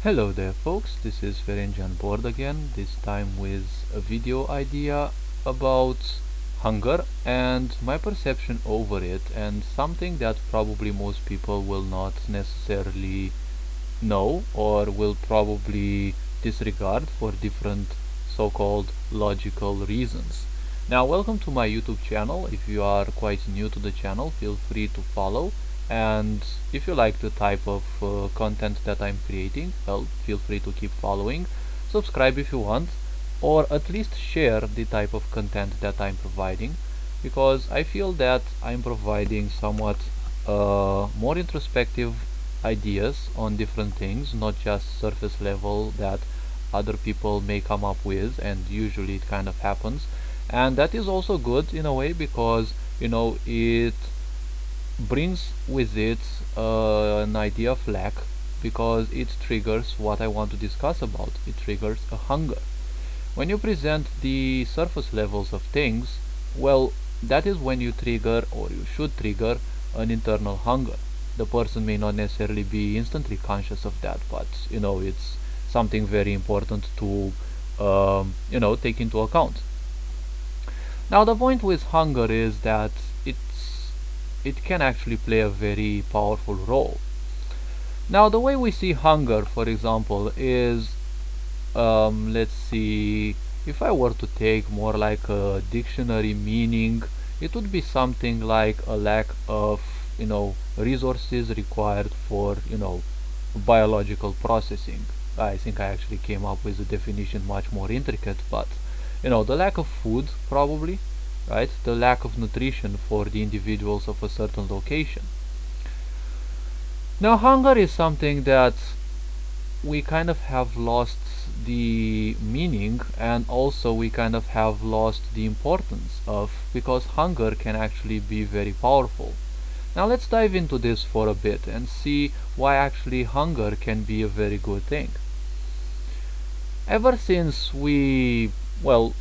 Hello there folks, this is Ferenc on board again, this time with a video idea about hunger and my perception over it, and something that probably most people will not necessarily know or will probably disregard for different so-called logical reasons. Now, welcome to my YouTube channel. If you are quite new to the channel, feel free to follow, and if you like the type of content that I'm creating, well, feel free to keep following. Subscribe if you want, or at least share the type of content that I'm providing, because I feel that I'm providing somewhat more introspective ideas on different things, not just surface level that other people may come up with, and usually it kind of happens. And that is also good in a way because it brings with it an idea of lack, because it triggers what I want to discuss about. It triggers a hunger. When you present the surface levels of things, well, that is when you trigger, or you should trigger, an internal hunger. The person may not necessarily be instantly conscious of that, but it's something very important to take into account. Now, the point with hunger is that it can actually play a very powerful role. Now, the way we see hunger, for example, is let's see, if I were to take more like a dictionary meaning, it would be something like a lack of resources required for biological processing. I think I actually came up with a definition much more intricate, but the lack of food, probably, right? The lack of nutrition for the individuals of a certain location. Now, hunger is something that we kind of have lost the meaning, and also we kind of have lost the importance of, because hunger can actually be very powerful. Now, let's dive into this for a bit and see why actually hunger can be a very good thing. Ever since well,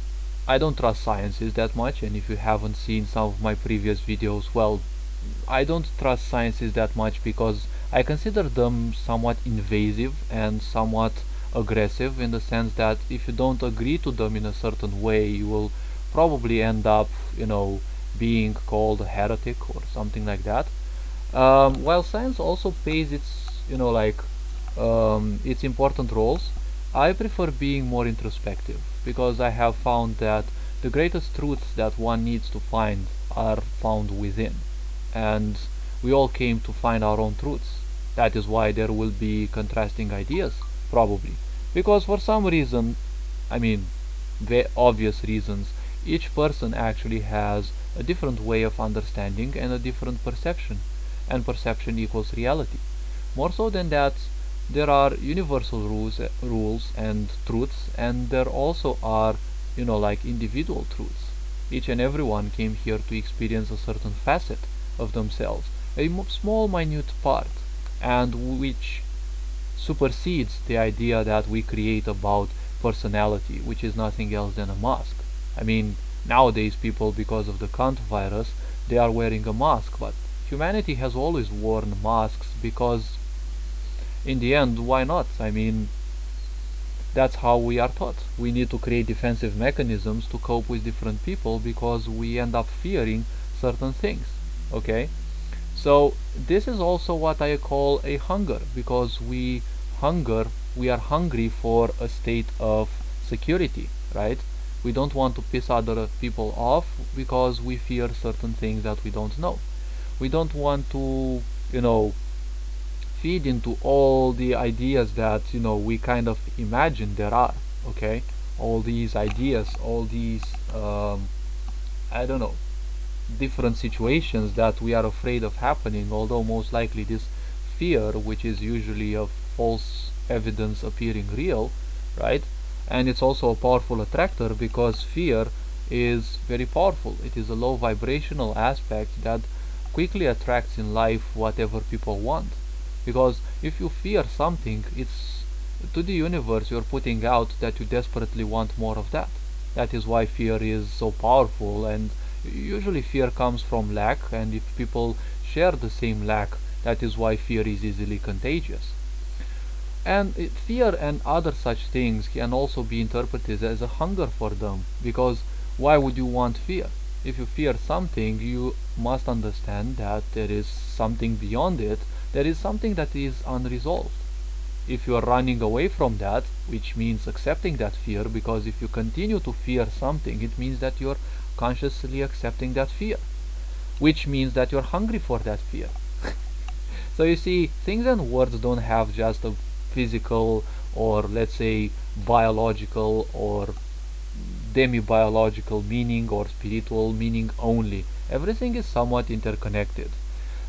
I don't trust sciences that much, and if you haven't seen some of my previous videos, well, I don't trust sciences that much because I consider them somewhat invasive and somewhat aggressive, in the sense that if you don't agree to them in a certain way, you will probably end up, being called a heretic or something like that. While science also plays its important roles, I prefer being more introspective, because I have found that the greatest truths that one needs to find are found within, and we all came to find our own truths. That is why there will be contrasting ideas, probably, because for some reason, I mean, the obvious reasons, each person actually has a different way of understanding and a different perception, and perception equals reality. More so than that, there are universal rules and truths, and there also are, like individual truths. Each and everyone came here to experience a certain facet of themselves, a small, minute part, and which supersedes the idea that we create about personality, which is nothing else than a mask. I mean, nowadays people, because of the Kant virus, they are wearing a mask, but humanity has always worn masks because in the end, why not? I mean, that's how we are taught. We need to create defensive mechanisms to cope with different people because we end up fearing certain things. Okay? So this is also what I call a hunger, because we are hungry for a state of security, right? We don't want to piss other people off because we fear certain things that we don't know. We don't want to, feed into all the ideas that we kind of imagine there are. Okay, all these ideas, all these I don't know, different situations that we are afraid of happening, although most likely this fear, which is usually a false evidence appearing real, right? And it's also a powerful attractor, because fear is very powerful. It is a low vibrational aspect that quickly attracts in life whatever people want. Because if you fear something, it's to the universe you're putting out that you desperately want more of that. That is why fear is so powerful, and usually fear comes from lack, and if people share the same lack, that is why fear is easily contagious. And fear and other such things can also be interpreted as a hunger for them, because why would you want fear? If you fear something, you must understand that there is something beyond it, there is something that is unresolved. If you are running away from that, which means accepting that fear, because if you continue to fear something, it means that you're consciously accepting that fear, which means that you're hungry for that fear. So you see, things and words don't have just a physical, or let's say biological or demi-biological meaning or spiritual meaning only. Everything is somewhat interconnected.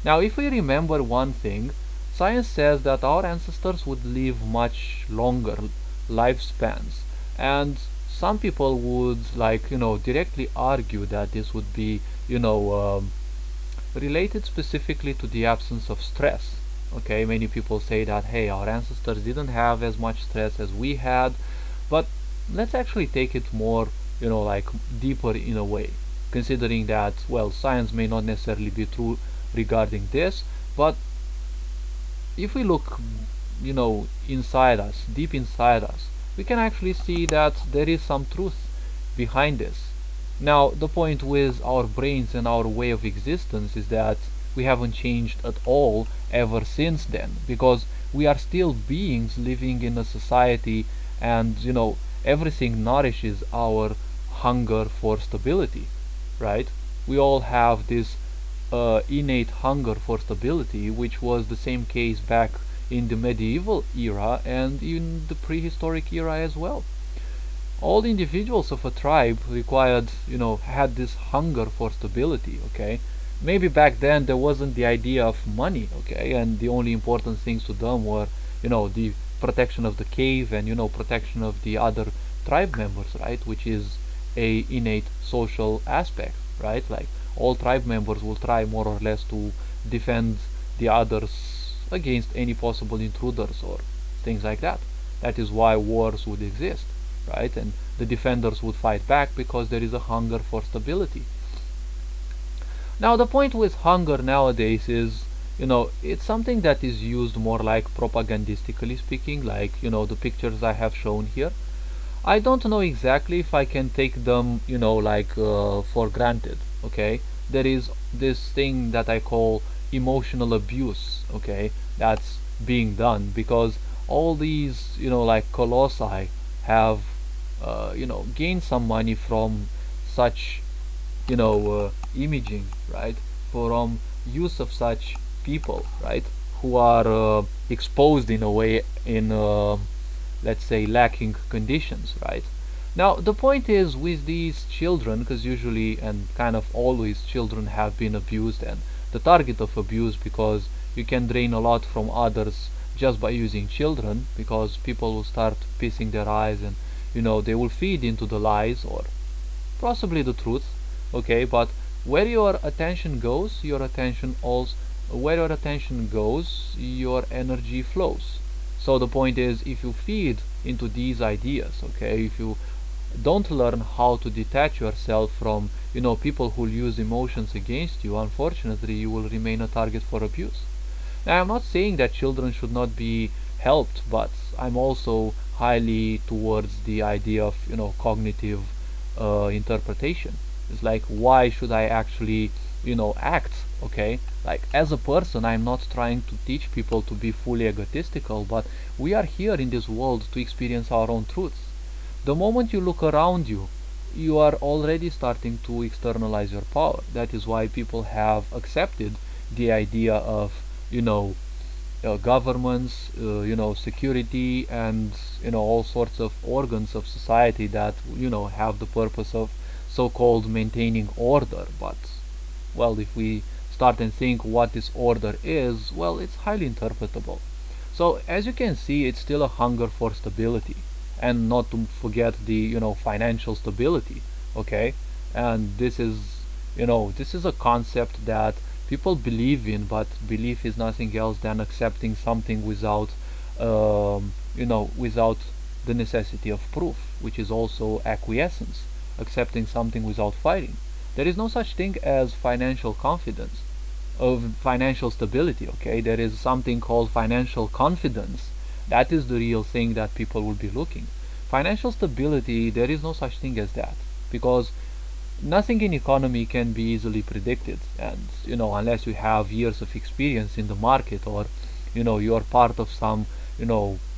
Now, if we remember one thing, science says that our ancestors would live much longer lifespans, and some people would, like, directly argue that this would be, related specifically to the absence of stress. Okay, many people say that, hey, our ancestors didn't have as much stress as we had, but let's actually take it more, like deeper in a way, considering that, well, science may not necessarily be true regarding this, but if we look, inside us, deep inside us, we can actually see that there is some truth behind this. Now, the point with our brains and our way of existence is that we haven't changed at all ever since then, because we are still beings living in a society, and everything nourishes our hunger for stability, right? We all have this innate hunger for stability, which was the same case back in the medieval era and in the prehistoric era as well. All the individuals of a tribe had this hunger for stability, okay? Maybe back then there wasn't the idea of money, okay? And the only important things to them were, the protection of the cave and, protection of the other tribe members, right? Which is a innate social aspect, right? Like, all tribe members will try more or less to defend the others against any possible intruders or things like that. That is why wars would exist, right? And the defenders would fight back because there is a hunger for stability. Now, the point with hunger nowadays is, it's something that is used more like propagandistically speaking, like, the pictures I have shown here. I don't know exactly if I can take them, for granted, okay? There is this thing that I call emotional abuse, okay? That's being done because all these, colossi have, gained some money from such, imaging, right? From use of such people, right? Who are exposed in a way in let's say lacking conditions, right? Now, the point is with these children, because usually and kind of always children have been abused and the target of abuse, because you can drain a lot from others just by using children, because people will start pissing their eyes and they will feed into the lies or possibly the truth, okay? But where your attention goes, where your attention goes, your energy flows. So the point is, if you feed into these ideas, okay, if you don't learn how to detach yourself from, people who use emotions against you, unfortunately, you will remain a target for abuse. Now, I'm not saying that children should not be helped, but I'm also highly towards the idea of, cognitive interpretation. It's like, why should I actually, act, okay? Like, as a person, I'm not trying to teach people to be fully egotistical, but we are here in this world to experience our own truths. The moment you look around you, you are already starting to externalize your power. That is why people have accepted the idea of, governments, security, and all sorts of organs of society that have the purpose of so-called maintaining order. But, well, if we start and think what this order is, well, it's highly interpretable. So as you can see, it's still a hunger for stability, and not to forget the financial stability, okay? And this is a concept that people believe in, but belief is nothing else than accepting something without without the necessity of proof, which is also acquiescence, accepting something without fighting. There is no such thing as financial confidence, of financial stability, okay? There is something called financial confidence That is the real thing that people will be looking. Financial stability, there is no such thing as that, because nothing in economy can be easily predicted, and unless you have years of experience in the market, or you are part of some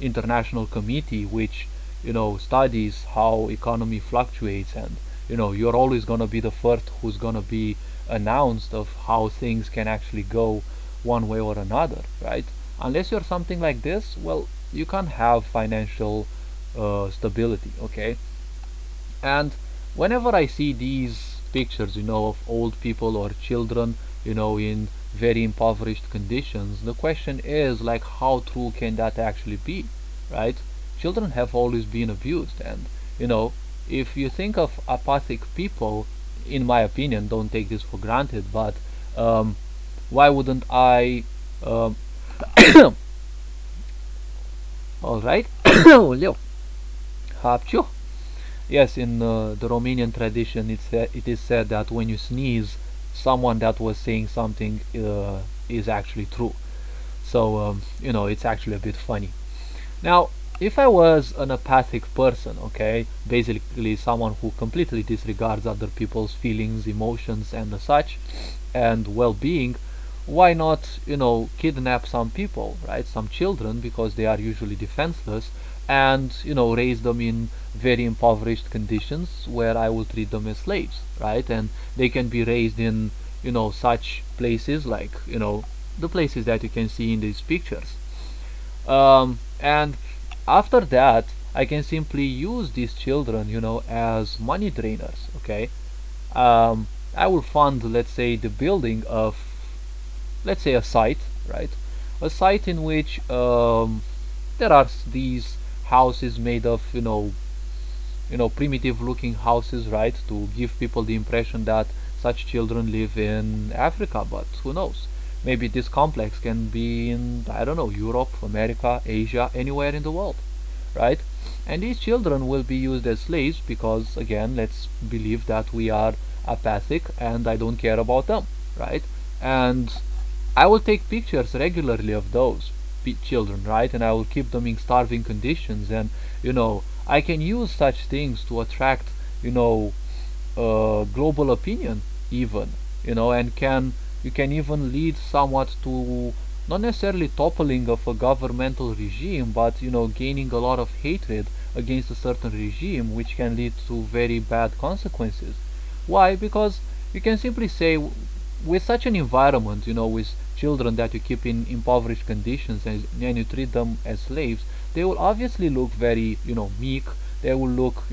international committee which studies how economy fluctuates, and you're always going to be the first who's going to be announced of how things can actually go one way or another, right? Unless you're something like this, well, you can't have financial stability, okay? And whenever I see these pictures, of old people or children, in very impoverished conditions, the question is like, how true can that actually be, right? Children have always been abused, and if you think of apathic people, in my opinion, don't take this for granted, but why wouldn't I? Um, all right, Leo, Hapchu. Yes, in the Romanian tradition, it is said that when you sneeze, someone that was saying something is actually true. So it's actually a bit funny. Now, if I was an apathic person, okay, basically someone who completely disregards other people's feelings, emotions, and such, and well-being, why not, kidnap some people, right? Some children, because they are usually defenseless, and raise them in very impoverished conditions where I will treat them as slaves, right? And they can be raised in such places like the places that you can see in these pictures. And after that, I can simply use these children, as money drainers, okay? I will fund, let's say, the building of, let's say, a site, right? A site in which there are these houses made of, primitive looking houses, right? To give people the impression that such children live in Africa, but who knows? Maybe this complex can be in, I don't know, Europe, America, Asia, anywhere in the world, right? And these children will be used as slaves because, again, let's believe that we are apathic and I don't care about them, right? And I will take pictures regularly of those children, right? And I will keep them in starving conditions, and I can use such things to attract global opinion, even, and you can even lead somewhat to not necessarily toppling of a governmental regime, but gaining a lot of hatred against a certain regime, which can lead to very bad consequences. Why? Because you can simply say, with such an environment, with children that you keep in impoverished conditions, and you treat them as slaves, they will obviously look very meek. They will look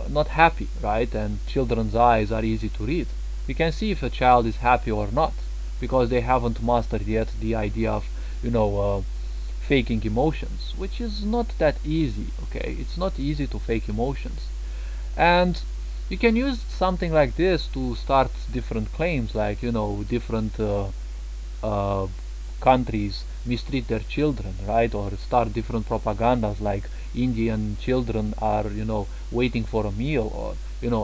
not happy, right? And children's eyes are easy to read. You can see if a child is happy or not, because they haven't mastered yet the idea of faking emotions, which is not that easy, okay? It's not easy to fake emotions. And you can use something like this to start different claims, like different uh, countries mistreat their children, right? Or start different propagandas like Indian children are waiting for a meal, or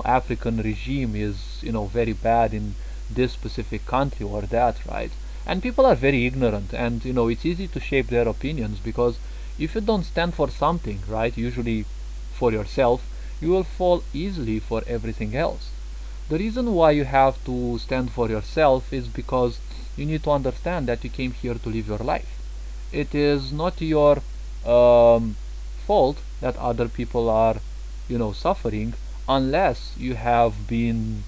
African regime is very bad in this specific country or that, right? And people are very ignorant, and it's easy to shape their opinions, because if you don't stand for something, right, usually for yourself, you will fall easily for everything else. The reason why you have to stand for yourself is because you need to understand that you came here to live your life. It is not your fault that other people are suffering, unless you have been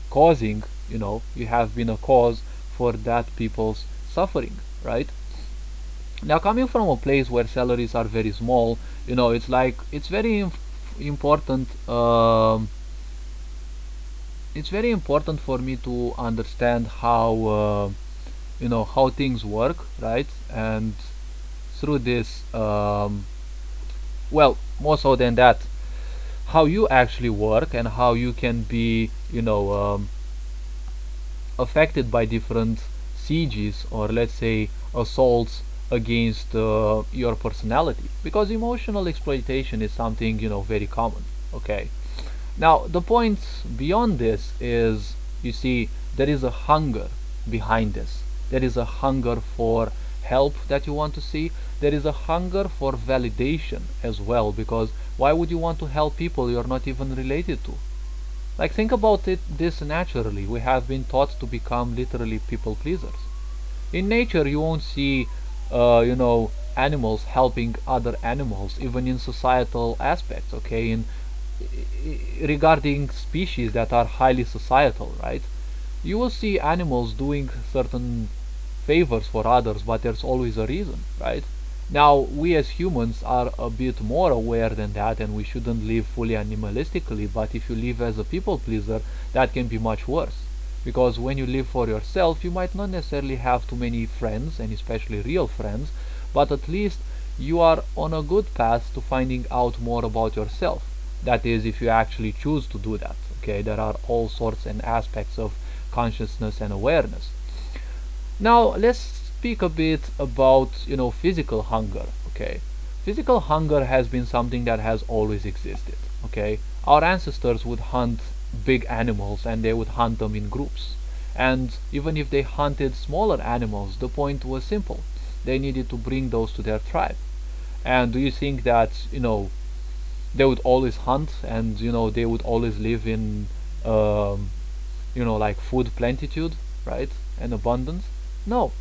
causing, you have been a cause for that people's suffering, right? Now, coming from a place where salaries are very small, it's like important it's very important for me to understand how things work, right? And through this, well, more so than that, how you actually work and how you can be affected by different sieges, or let's say assaults against your personality, because emotional exploitation is something very common, okay? Now, the point beyond this is, you see, there is a hunger behind this. There is a hunger for help that you want to see, there is a hunger for validation as well, because why would you want to help people you're not even related to? Like, think about it this naturally. We have been taught to become literally people pleasers. In nature, you won't see, animals helping other animals, even in societal aspects, okay? Regarding species that are highly societal, right? You will see animals doing certain favors for others, but there's always a reason, right? Now, we as humans are a bit more aware than that, and we shouldn't live fully animalistically, but if you live as a people pleaser, that can be much worse. Because when you live for yourself, you might not necessarily have too many friends, and especially real friends, but at least you are on a good path to finding out more about yourself. That is, if you actually choose to do that. Okay, there are all sorts and aspects of consciousness and awareness. Now let's speak a bit about physical hunger. Okay, physical hunger has been something that has always existed. Okay, our ancestors would hunt big animals and they would hunt them in groups. And even if they hunted smaller animals, the point was simple: they needed to bring those to their tribe. And do you think that they would always hunt and they would always live in like food plenitude, right, and abundance? No,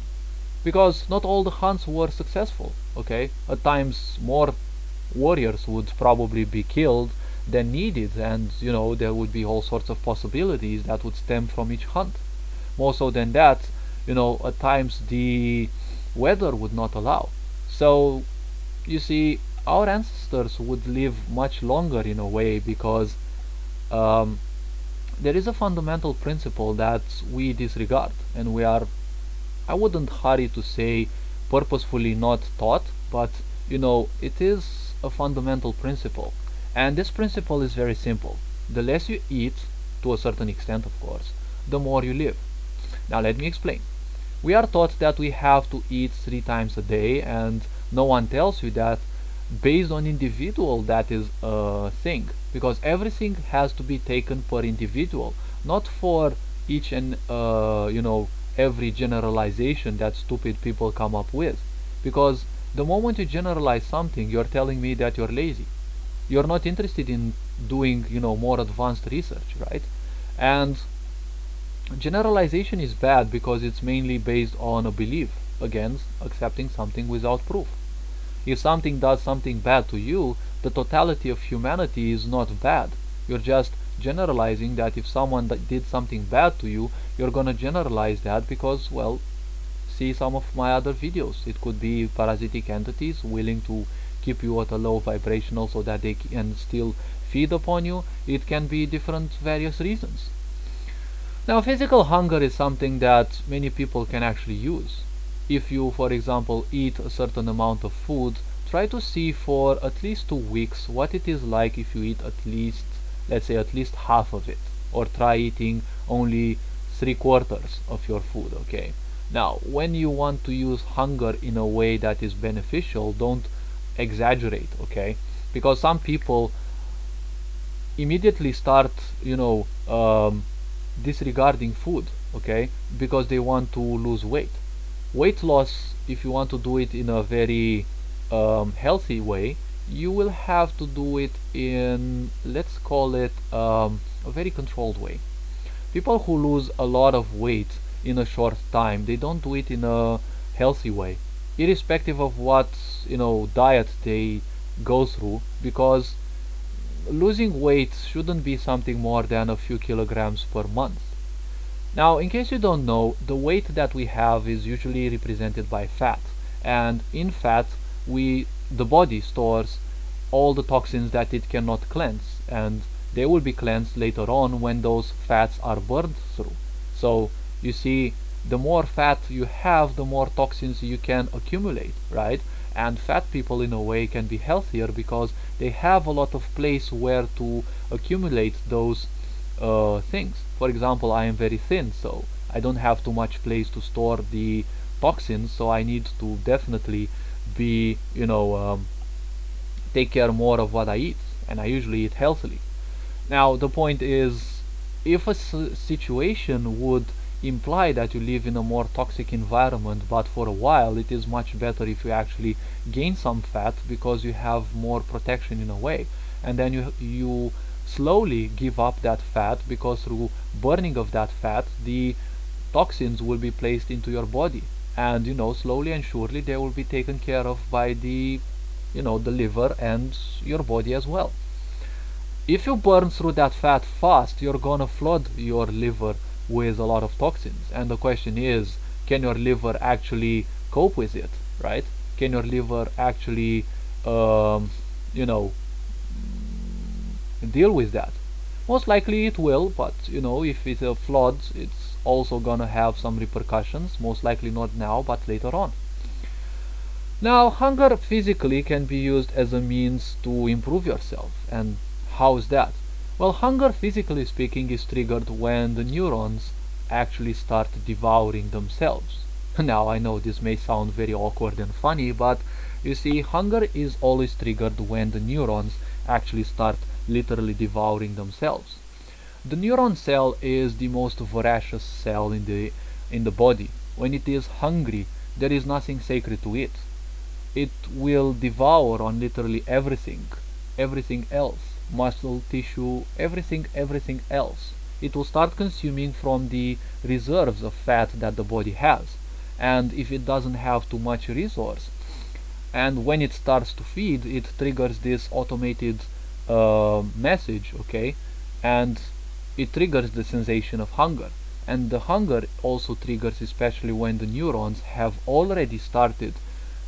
because not all the hunts were successful. Okay, at times more warriors would probably be killed than needed, and there would be all sorts of possibilities that would stem from each hunt. More so than that, at times the weather would not allow. So you see, our ancestors would live much longer in a way, because um, there is a fundamental principle that we disregard, and we are, I wouldn't hurry to say, purposefully not taught, but it is a fundamental principle. And this principle is very simple: the less you eat, to a certain extent of course, the more you live. Now let me explain. We are taught that we have to eat 3 times a day, and no one tells you that based on individual that is a thing, because everything has to be taken per individual, not for each and every generalization that stupid people come up with. Because the moment you generalize something, you're telling me that you're lazy. You're not interested in doing more advanced research, right? And generalization is bad because it's mainly based on a belief against accepting something without proof. If something does something bad to you, the totality of humanity is not bad. You're just generalizing that if someone did something bad to you, you're gonna generalize that because, well, see some of my other videos. It could be parasitic entities willing to keep you at a low vibrational so that they can still feed upon you. It can be different various reasons. Now, physical hunger is something that many people can actually use. If you, for example, eat a certain amount of food, try to see for at least 2 weeks what it is like if you eat at least, let's say, at least half of it, or try eating only 3/4 of your food. Okay, now when you want to use hunger in a way that is beneficial, don't exaggerate. Okay, because some people immediately start disregarding food, okay, because they want to lose weight. Weight loss, if you want to do it in a very healthy way, you will have to do it in, let's call it, a very controlled way. People who lose a lot of weight in a short time, they don't do it in a healthy way, irrespective of what diet they go through, because losing weight shouldn't be something more than a few kilograms per month. Now, in case you don't know, the weight that we have is usually represented by fat, and in fat, the body stores all the toxins that it cannot cleanse, and they will be cleansed later on when those fats are burned through. So, you see, the more fat you have, the more toxins you can accumulate, right? And fat people in a way can be healthier because they have a lot of place where to accumulate those things. For example, I am very thin, so I don't have too much place to store the toxins, so I need to definitely be take care more of what I eat, and I usually eat healthily. Now the point is, if a situation would imply that you live in a more toxic environment, but for a while it is much better if you actually gain some fat because you have more protection in a way, and then you slowly give up that fat because through burning of that fat the toxins will be placed into your body, and slowly and surely they will be taken care of by the liver and your body as well. If you burn through that fat fast, you're gonna flood your liver with a lot of toxins. And the question is, can your liver actually cope with it, right? Can your liver actually, you know, deal with that? Most likely it will, but if it's a flood, it's also gonna have some repercussions. Most likely not now, but later on. Now, hunger physically can be used as a means to improve yourself. And how is that? Well, hunger, physically speaking, is triggered when the neurons actually start devouring themselves. Now, I know this may sound very awkward and funny, but you see, hunger is always triggered when the neurons actually start literally devouring themselves. The neuron cell is the most voracious cell in the body. When it is hungry, there is nothing sacred to it. It will devour on literally everything else, muscle, tissue, everything else. It will start consuming from the reserves of fat that the body has. And if it doesn't have too much resource, and when it starts to feed, it triggers this automated message, okay, and it triggers the sensation of hunger. And the hunger also triggers especially when the neurons have already started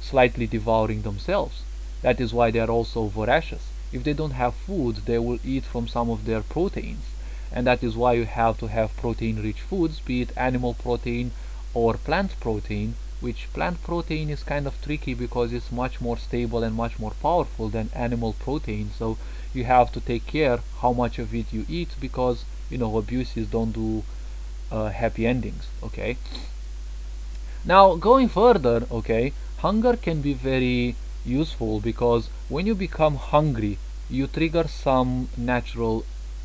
slightly devouring themselves. That is why they are also voracious. If they don't have food, they will eat from some of their proteins, and that is why you have to have protein-rich foods, be it animal protein or plant protein, which plant protein is kind of tricky because it's much more stable and much more powerful than animal protein, so you have to take care how much of it you eat, because abuses don't do happy endings, okay? Now, going further, okay, hunger can be very useful because when you become hungry, you trigger some natural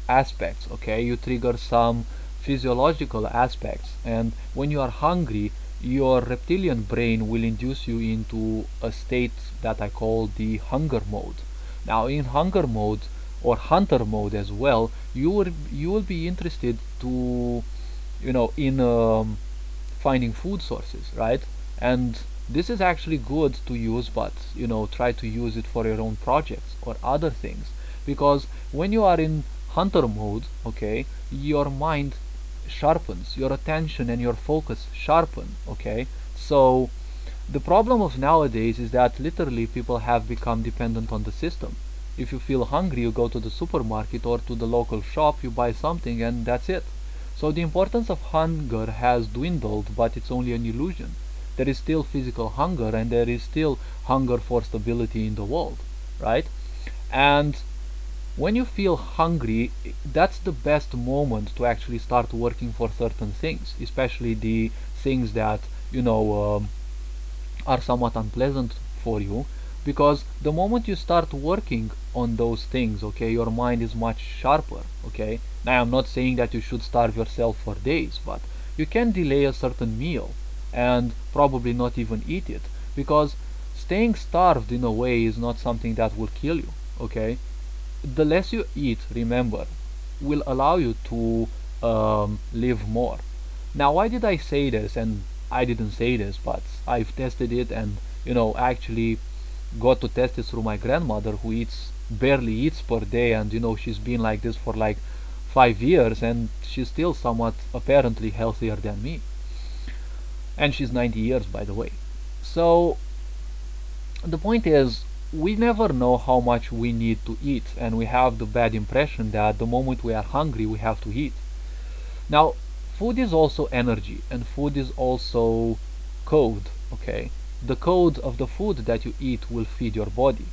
aspects, okay? You trigger some physiological aspects, and when you are hungry, your reptilian brain will induce you into a state that I call the hunger mode. Now, in hunger mode or hunter mode as well, you will be interested to in finding food sources, right? And this is actually good to use, but try to use it for your own projects or other things, because when you are in hunter mode, okay, your mind sharpens, your attention and your focus sharpen, okay? So the problem of nowadays is that literally people have become dependent on the system. If you feel hungry, you go to the supermarket or to the local shop, you buy something, and that's it. So the importance of hunger has dwindled, but it's only an illusion. There is still physical hunger, and there is still hunger for stability in the world, right? And when you feel hungry, that's the best moment to actually start working for certain things, especially the things that are somewhat unpleasant for you, because the moment you start working on those things, okay, your mind is much sharper, okay? Now, I'm not saying that you should starve yourself for days, but you can delay a certain meal and probably not even eat it, because staying starved in a way is not something that will kill you, okay? The less you eat, remember, will allow you to live more. Now, why did I say this? And I didn't say this, but I've tested it, and actually got to test it through my grandmother, who barely eats per day, and she's been like this for like 5 years, and she's still somewhat apparently healthier than me, and she's 90 years, by the way. So the point is, we never know how much we need to eat, and we have the bad impression that the moment we are hungry we have to eat. Now, food is also energy, and food is also code, okay? The code of the food that you eat will feed your body.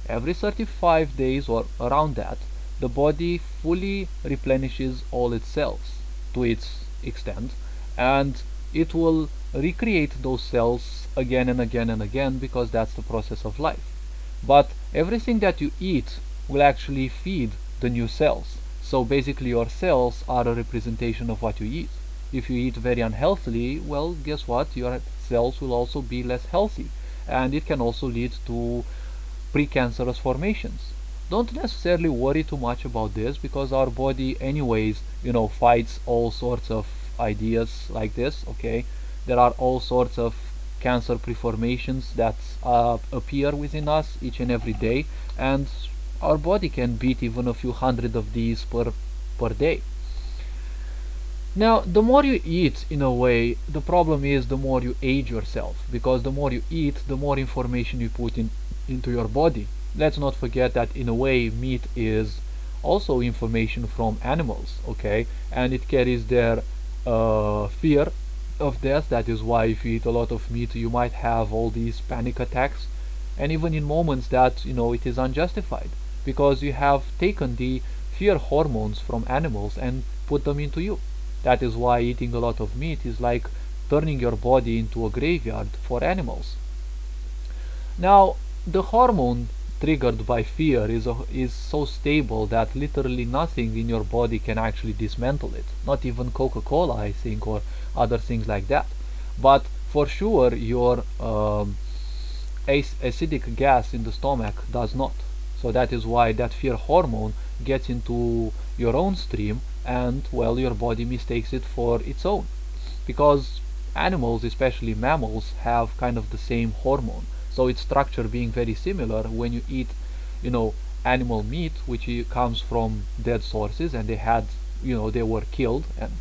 Every 35 days or around that, the body fully replenishes all its cells to its extent, and it will recreate those cells again and again and again, because that's the process of life. But everything that you eat will actually feed the new cells. So basically your cells are a representation of what you eat. if you eat very unhealthily, well, guess what? Your cells will also be less healthy, and it can also lead to precancerous formations. Don't necessarily worry too much about this because our body anyways, fights all sorts of ideas like this, okay? There are all sorts of cancer preformations that appear within us each and every day, and our body can beat even a few hundred of these per day. Now, the more you eat, in a way, the problem is the more you age yourself, because the more you eat, the more information you put into your body. Let's not forget that, in a way, meat is also information from animals, okay? And it carries their fear of death. That is why if you eat a lot of meat, you might have all these panic attacks, and even in moments that, it is unjustified, because you have taken the fear hormones from animals and put them into you. That is why eating a lot of meat is like turning your body into a graveyard for animals. Now, the hormone triggered by fear is so stable that literally nothing in your body can actually dismantle it. Not even Coca-Cola, I think, or other things like that. But for sure, your acidic gas in the stomach does not. So that is why that fear hormone gets into your own stream, and well, your body mistakes it for its own, because animals, especially mammals, have kind of the same hormone, so its structure being very similar. When you eat animal meat, which comes from dead sources, and they were killed, and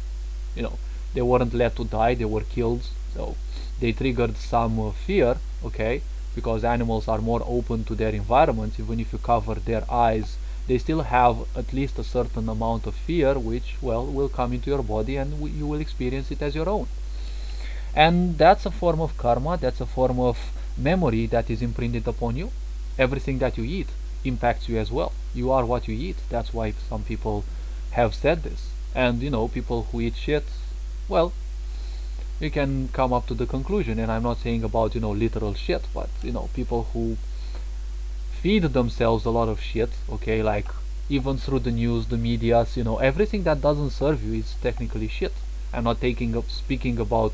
they weren't let to die, they were killed, so they triggered some fear, okay, because animals are more open to their environment. Even if you cover their eyes, they still have at least a certain amount of fear, which, well, will come into your body, and you will experience it as your own. And that's a form of karma, that's a form of memory that is imprinted upon you. Everything that you eat impacts you as well. You are what you eat. That's why some people have said this. And people who eat shit, well, you can come up to the conclusion, and I'm not saying about literal shit, but people who feed themselves a lot of shit, okay, like even through the news, the medias, everything that doesn't serve you is technically shit. I'm not speaking about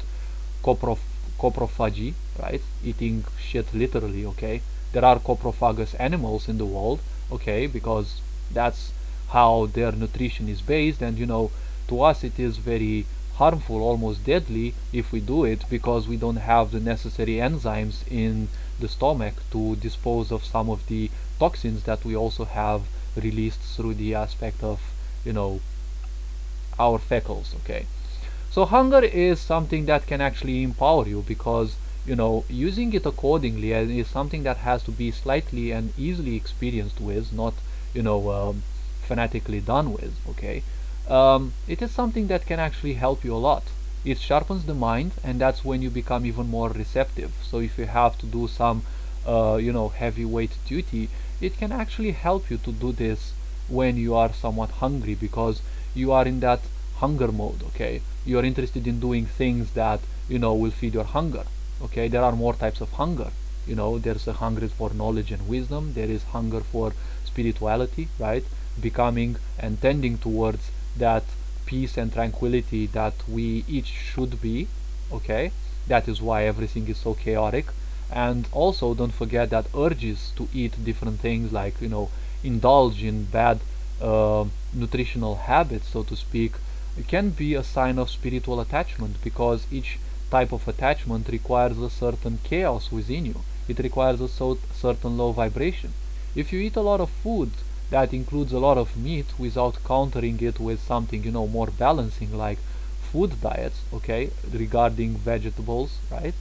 coprophagy, right? Eating shit literally, okay? There are coprophagous animals in the world, okay, because that's how their nutrition is based, and to us it is very harmful, almost deadly, if we do it, because we don't have the necessary enzymes in the stomach to dispose of some of the toxins that we also have released through the aspect of our fecals, okay? So hunger is something that can actually empower you, because using it accordingly is something that has to be slightly and easily experienced with, not fanatically done with, okay? It is something that can actually help you a lot. It sharpens the mind, and that's when you become even more receptive. So if you have to do some heavyweight duty, it can actually help you to do this when you are somewhat hungry, because you are in that hunger mode, okay? You are interested in doing things that will feed your hunger, okay? There are more types of hunger. There's a hunger for knowledge and wisdom, there is hunger for spirituality, right? Becoming and tending towards that peace and tranquility that we each should be, okay? That is why everything is so chaotic. And also, don't forget that urges to eat different things, like indulge in bad nutritional habits, so to speak, it can be a sign of spiritual attachment, because each type of attachment requires a certain chaos within you. It requires a certain low vibration. If you eat a lot of food that includes a lot of meat without countering it with something more balancing, like food diets, okay, regarding vegetables, right?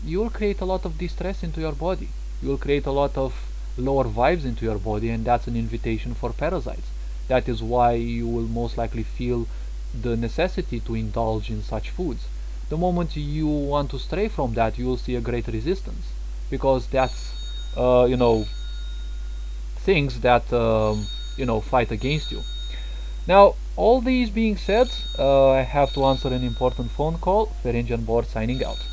You will create a lot of distress into your body. You will create a lot of lower vibes into your body, and that's an invitation for parasites. That is why you will most likely feel the necessity to indulge in such foods. The moment you want to stray from that, you will see a great resistance, because that's things that fight against you. Now, all these being said, I have to answer an important phone call. Ferengian Board signing out.